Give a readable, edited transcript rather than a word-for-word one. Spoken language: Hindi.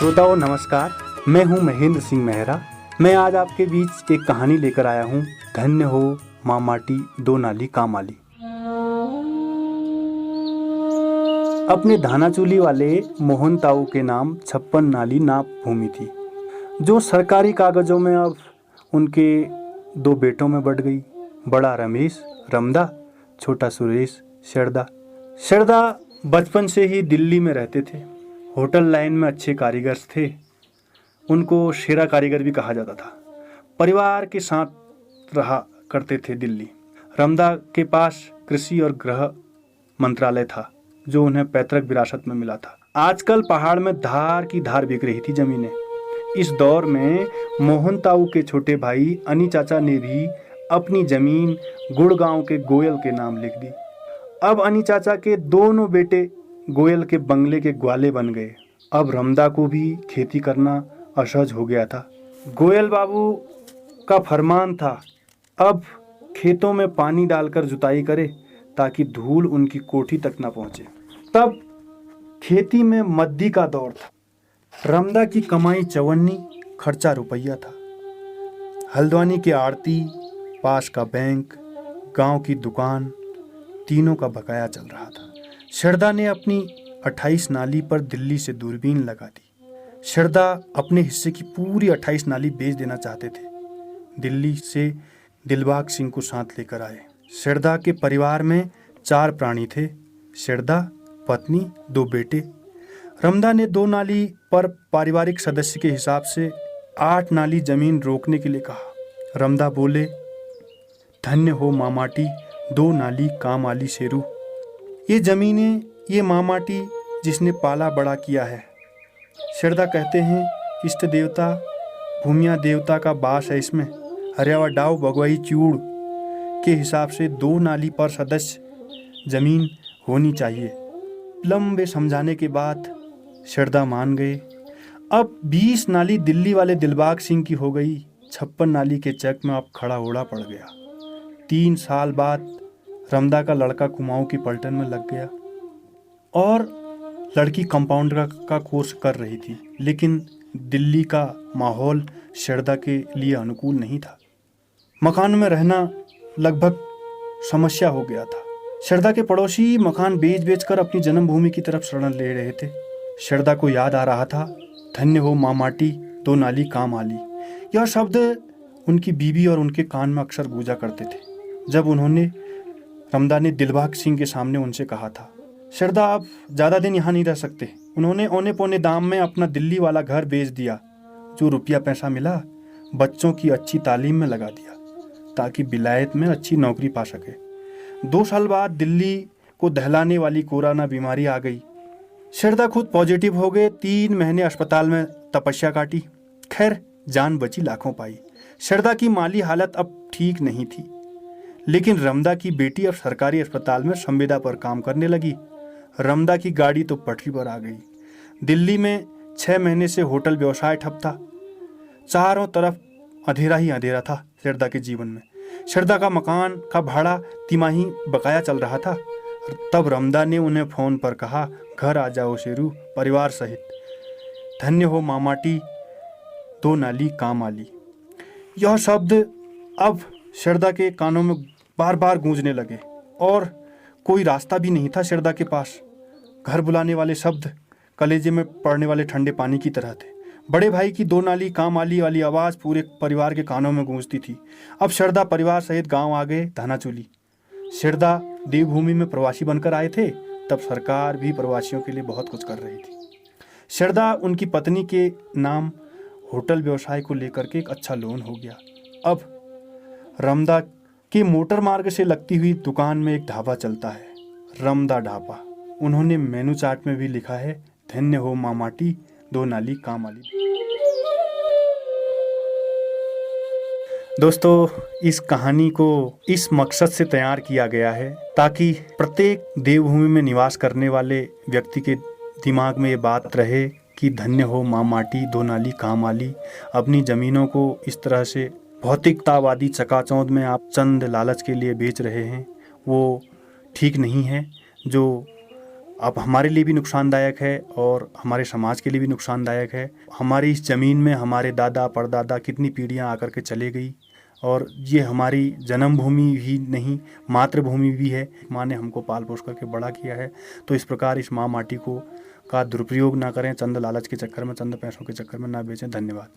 श्रोताओं नमस्कार, मैं हूं महेंद्र सिंह मेहरा। मैं आज आपके बीच एक कहानी लेकर आया हूं, धन्य हो माँ माटी दो नाली काम आली। अपने धानाचूली वाले मोहन ताऊ के नाम 56 नाली नाप भूमि थी, जो सरकारी कागजों में अब उनके 2 बेटों में बढ़ गई। बड़ा रमेश रमदा, छोटा सुरेश शरदा। शरदा बचपन से ही दिल्ली में रहते थे। होटल लाइन में अच्छे कारीगर थे, उनको शेरा कारीगर भी कहा जाता था। परिवार के साथ रहा करते थे दिल्ली। रमदा के पास कृषि और गृह मंत्रालय था, जो उन्हें पैतृक विरासत में मिला था। आजकल पहाड़ में धार की धार बिक रही थी जमीनें। इस दौर में मोहन ताऊ के छोटे भाई अनी चाचा ने भी अपनी जमीन गुड़गांव के गोयल के नाम लिख दी। अब अनी चाचा के दोनों बेटे गोयल के बंगले के ग्वाले बन गए। अब रमदा को भी खेती करना असहज हो गया था। गोयल बाबू का फरमान था, अब खेतों में पानी डालकर जुताई करे ताकि धूल उनकी कोठी तक न पहुंचे। तब खेती में मद्दी का दौर था। रमदा की कमाई 54, खर्चा रुपया था। हल्द्वानी के आड़ती, पास का बैंक, गांव की दुकान, तीनों का बकाया चल रहा था। शरदा ने अपनी 28 नाली पर दिल्ली से दूरबीन लगा दी। शरदा अपने हिस्से की पूरी 28 नाली बेच देना चाहते थे। दिल्ली से दिलबाग सिंह को साथ लेकर आए। शरदा के परिवार में 4 प्राणी थे, शरदा, पत्नी, 2 बेटे। रमदा ने 2 नाली पर पारिवारिक सदस्य के हिसाब से 8 नाली जमीन रोकने के लिए कहा। रमदा बोले, धन्य हो माँ माटी दो नाली काम आली शेरू। ये जमीनें, ये माँ माटी जिसने पाला बड़ा किया है। शरदा कहते हैं, इष्ट देवता भूमिया देवता का बास है इसमें। हरियावा डाव बगवाई चूड़ के हिसाब से 2 नाली पर सदस्य जमीन होनी चाहिए। लंबे समझाने के बाद शरदा मान गए। अब 20 नाली दिल्ली वाले दिलबाग सिंह की हो गई। 56 नाली के चेक में अब खड़ा होड़ा पड़ गया। 3 साल बाद रमदा का लड़का कुमाऊं की पलटन में लग गया और लड़की कंपाउंडर का कोर्स कर रही थी, लेकिन दिल्ली का माहौल शरदा के लिए अनुकूल नहीं था। मकान में रहना लगभग समस्या हो गया था। शरदा के पड़ोसी मकान बेच कर अपनी जन्मभूमि की तरफ शरण ले रहे थे। शरदा को याद आ रहा था, धन्य हो माँ माटी दो नाली काम आली। यह शब्द उनकी बीवी और उनके कान में अक्सर गूंजा करते थे। जब रमदा ने दिलबाग सिंह के सामने उनसे कहा था, शरदा आप ज़्यादा दिन यहाँ नहीं रह सकते। उन्होंने औने पौने दाम में अपना दिल्ली वाला घर बेच दिया। जो रुपया पैसा मिला बच्चों की अच्छी तालीम में लगा दिया ताकि विलायत में अच्छी नौकरी पा सके। 2 साल बाद दिल्ली को दहलाने वाली कोरोना बीमारी आ गई। शरदा खुद पॉजिटिव हो गए। 3 महीने अस्पताल में तपस्या काटी। खैर जान बची लाखों पाई। शरदा की माली हालत अब ठीक नहीं थी, लेकिन रमदा की बेटी अब सरकारी अस्पताल में संविदा पर काम करने लगी। रमदा की गाड़ी तो पटरी पर आ गई। दिल्ली में 6 महीने से होटल व्यवसाय ठप था। चारों तरफ अंधेरा ही अंधेरा था शरदा के जीवन में। शरदा का मकान का भाड़ा तिमाही बकाया चल रहा था। तब रमदा ने उन्हें फोन पर कहा, घर आ जाओ शेरू परिवार सहित। धन्य हो माँ माटी दो नाली काम आली। यह शब्द अब शरदा के कानों में बार बार गूंजने लगे और कोई रास्ता भी नहीं था शरदा के पास। घर बुलाने वाले शब्द कलेजे में पड़ने वाले ठंडे पानी की तरह थे। बड़े भाई की 2 नाली काम आली वाली आवाज़ पूरे परिवार के कानों में गूंजती थी। अब शरदा परिवार सहित गांव आ गए धानाचूली। शरदा देवभूमि में प्रवासी बनकर आए थे, तब सरकार भी प्रवासियों के लिए बहुत कुछ कर रही थी। शरदा उनकी पत्नी के नाम होटल व्यवसाय को लेकर के एक अच्छा लोन हो गया। अब रमदा के मोटर मार्ग से लगती हुई दुकान में एक ढाबा चलता है, रमदा ढाबा। उन्होंने मेनू चार्ट में भी लिखा है, धन्य हो माँ माटी दो नाली काम आली। दोस्तों, इस कहानी को इस मकसद से तैयार किया गया है ताकि प्रत्येक देवभूमि में निवास करने वाले व्यक्ति के दिमाग में ये बात रहे कि धन्य हो माँ माटी दो नाली काम आली। अपनी ज़मीनों को इस तरह से भौतिकतावादी चकाचौंध में आप चंद लालच के लिए बेच रहे हैं, वो ठीक नहीं है। जो अब हमारे लिए भी नुकसानदायक है और हमारे समाज के लिए भी नुकसानदायक है। हमारी इस ज़मीन में हमारे दादा परदादा कितनी पीढ़ियाँ आकर के चले गई और ये हमारी जन्मभूमि ही नहीं मातृभूमि भी है। माँ ने हमको पाल पोस करके बड़ा किया है, तो इस प्रकार इस माँ माटी को का दुरुपयोग ना करें, चंद लालच के चक्कर में, चंद पैसों के चक्कर में ना बेचें। धन्यवाद।